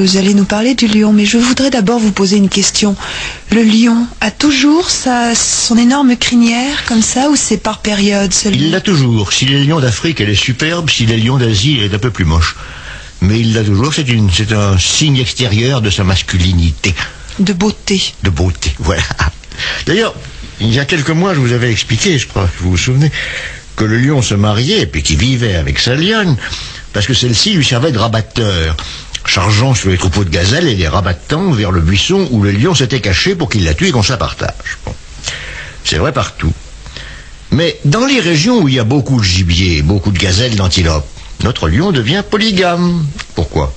vous allez nous parler du lion, mais je voudrais d'abord vous poser une question. Le lion a toujours son énorme crinière comme ça, ou c'est par période seulement? Il l'a toujours. S'il est lion d'Afrique, elle est superbe. S'il est lion d'Asie, elle est un peu plus moche. Mais il l'a toujours. C'est un signe extérieur de sa masculinité. De beauté. De beauté, voilà. D'ailleurs, il y a quelques mois, je vous avais expliqué, je crois que vous vous souvenez, que le lion se mariait, puis qu'il vivait avec sa lionne, parce que celle-ci lui servait de rabatteur, chargeant sur les troupeaux de gazelles et les rabattant vers le buisson où le lion s'était caché pour qu'il la tue et qu'on se la partage. Bon. C'est vrai partout. Mais dans les régions où il y a beaucoup de gibier, beaucoup de gazelles, d'antilopes, notre lion devient polygame. Pourquoi?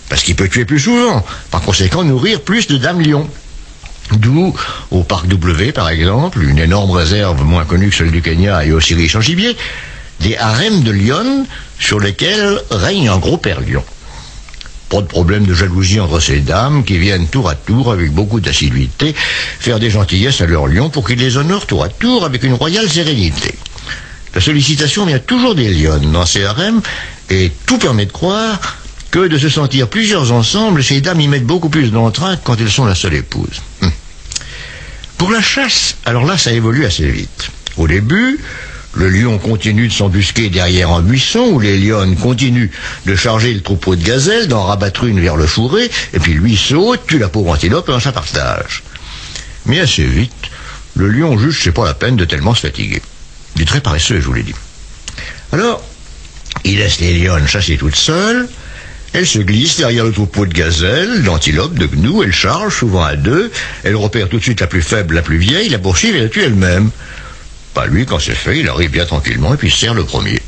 Parce qu'il peut tuer plus souvent, par conséquent nourrir plus de dames lions. D'où, au parc W par exemple, une énorme réserve moins connue que celle du Kenya et aussi riche en gibier, des harems de lionnes sur lesquels règne un gros père lion. Pas de problème de jalousie entre ces dames qui viennent tour à tour avec beaucoup d'assiduité faire des gentillesses à leurs lions pour qu'ils les honorent tour à tour avec une royale sérénité. La sollicitation vient toujours des lionnes dans ces harems et tout permet de croire que de se sentir plusieurs ensemble, ces dames y mettent beaucoup plus d'entrain que quand elles sont la seule épouse. Pour la chasse, alors là, ça évolue assez vite. Au début, le lion continue de s'embusquer derrière un buisson où les lionnes continuent de charger le troupeau de gazelles, d'en rabattre une vers le fourré, et puis lui saute, tue la pauvre antilope et on s'en partage. Mais assez vite, le lion juge que c'est pas la peine de tellement se fatiguer. Il est très paresseux, je vous l'ai dit. Alors, il laisse les lionnes chasser toutes seules. Elle se glisse derrière le troupeau de gazelles, d'antilopes, de gnous, elle charge, souvent à deux, elle repère tout de suite la plus faible, la plus vieille, la poursuit et la tue elle-même. Pas lui, quand c'est fait, il arrive bien tranquillement et puis se sert le premier.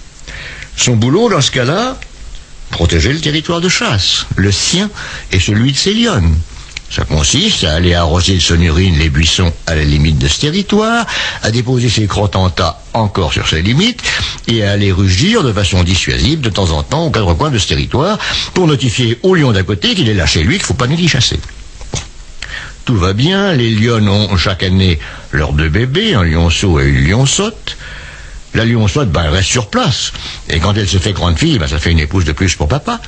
Son boulot, dans ce cas-là, protéger le territoire de chasse, le sien et celui de ses lionnes. Ça consiste à aller arroser de son urine les buissons à la limite de ce territoire, à déposer ses crottes en tas encore sur ses limites, et à aller rugir de façon dissuasive de temps en temps aux quatre coins de ce territoire pour notifier au lion d'à côté qu'il est là chez lui, qu'il ne faut pas nous y chasser. Tout va bien, les lionnes ont chaque année leurs deux bébés, un lionceau et une lionçotte. La lionçotte, elle reste sur place, et quand elle se fait grande fille, ça fait une épouse de plus pour papa.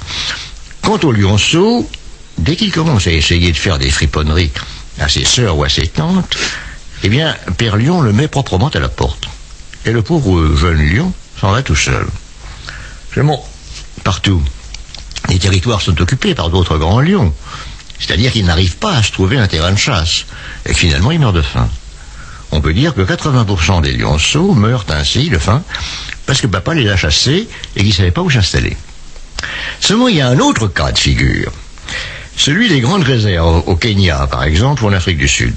Quant au lionceau, dès qu'il commence à essayer de faire des friponneries à ses sœurs ou à ses tantes, eh bien, Père Lion le met proprement à la porte. Et le pauvre jeune lion s'en va tout seul. C'est bon, partout, les territoires sont occupés par d'autres grands lions. C'est-à-dire qu'ils n'arrivent pas à se trouver un terrain de chasse. Et finalement, ils meurent de faim. On peut dire que 80% des lionceaux meurent ainsi de faim parce que papa les a chassés et qu'ils ne savaient pas où s'installer. Seulement, il y a un autre cas de figure. Celui des grandes réserves au Kenya, par exemple, ou en Afrique du Sud,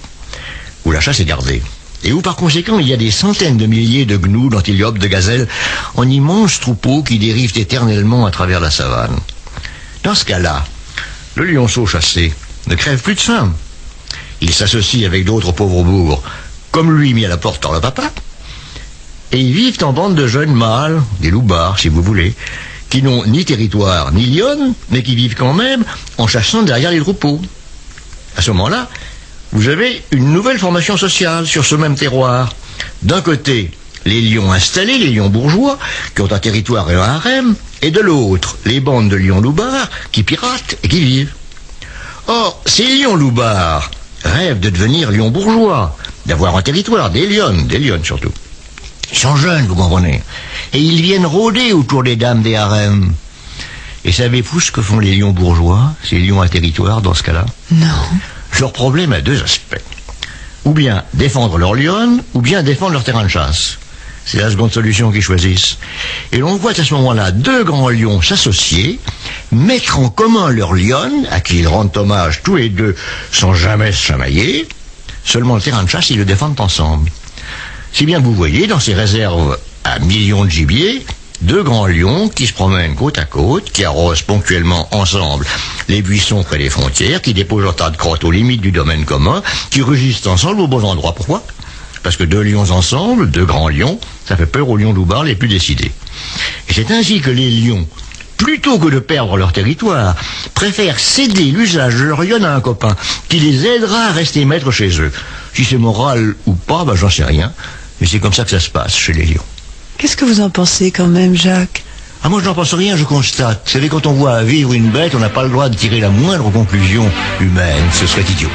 où la chasse est gardée, et où par conséquent il y a des centaines de milliers de gnous, d'antilopes, de gazelles, en immenses troupeaux qui dérivent éternellement à travers la savane. Dans ce cas-là, le lionceau chassé ne crève plus de faim. Il s'associe avec d'autres pauvres bourgs, comme lui mis à la porte par le papa, et ils vivent en bande de jeunes mâles, des loupards si vous voulez, qui n'ont ni territoire ni lionne, mais qui vivent quand même en chassant derrière les troupeaux. À ce moment-là, vous avez une nouvelle formation sociale sur ce même terroir. D'un côté, les lions installés, les lions bourgeois, qui ont un territoire et un harem, et de l'autre, les bandes de lions loupards qui piratent et qui vivent. Or, ces lions loupards rêvent de devenir lions bourgeois, d'avoir un territoire, des lionnes surtout. Ils sont jeunes, vous comprenez, et ils viennent rôder autour des dames des harems. Et savez-vous ce que font les lions bourgeois, ces lions à territoire dans ce cas-là? Non. Leur problème a deux aspects. Ou bien défendre leurs lionnes, ou bien défendre leur terrain de chasse. C'est la seconde solution qu'ils choisissent. Et l'on voit à ce moment-là deux grands lions s'associer, mettre en commun leurs lionnes, à qui ils rendent hommage tous les deux sans jamais se chamailler. Seulement le terrain de chasse, ils le défendent ensemble. Si bien que vous voyez, dans ces réserves à millions de gibier, deux grands lions qui se promènent côte à côte, qui arrosent ponctuellement ensemble les buissons près des frontières, qui déposent un tas de crottes aux limites du domaine commun, qui rugissent ensemble au bon endroit. Pourquoi? Parce que deux lions ensemble, deux grands lions, ça fait peur aux lions loupards les plus décidés. Et c'est ainsi que les lions, plutôt que de perdre leur territoire, préfèrent céder l'usage de leur lionne à un copain qui les aidera à rester maîtres chez eux. Si c'est moral ou pas, j'en sais rien. Mais c'est comme ça que ça se passe chez les lions. Qu'est-ce que vous en pensez quand même, Jacques? Ah, moi je n'en pense rien, je constate. Vous savez, quand on voit vivre une bête, on n'a pas le droit de tirer la moindre conclusion humaine. Ce serait idiot.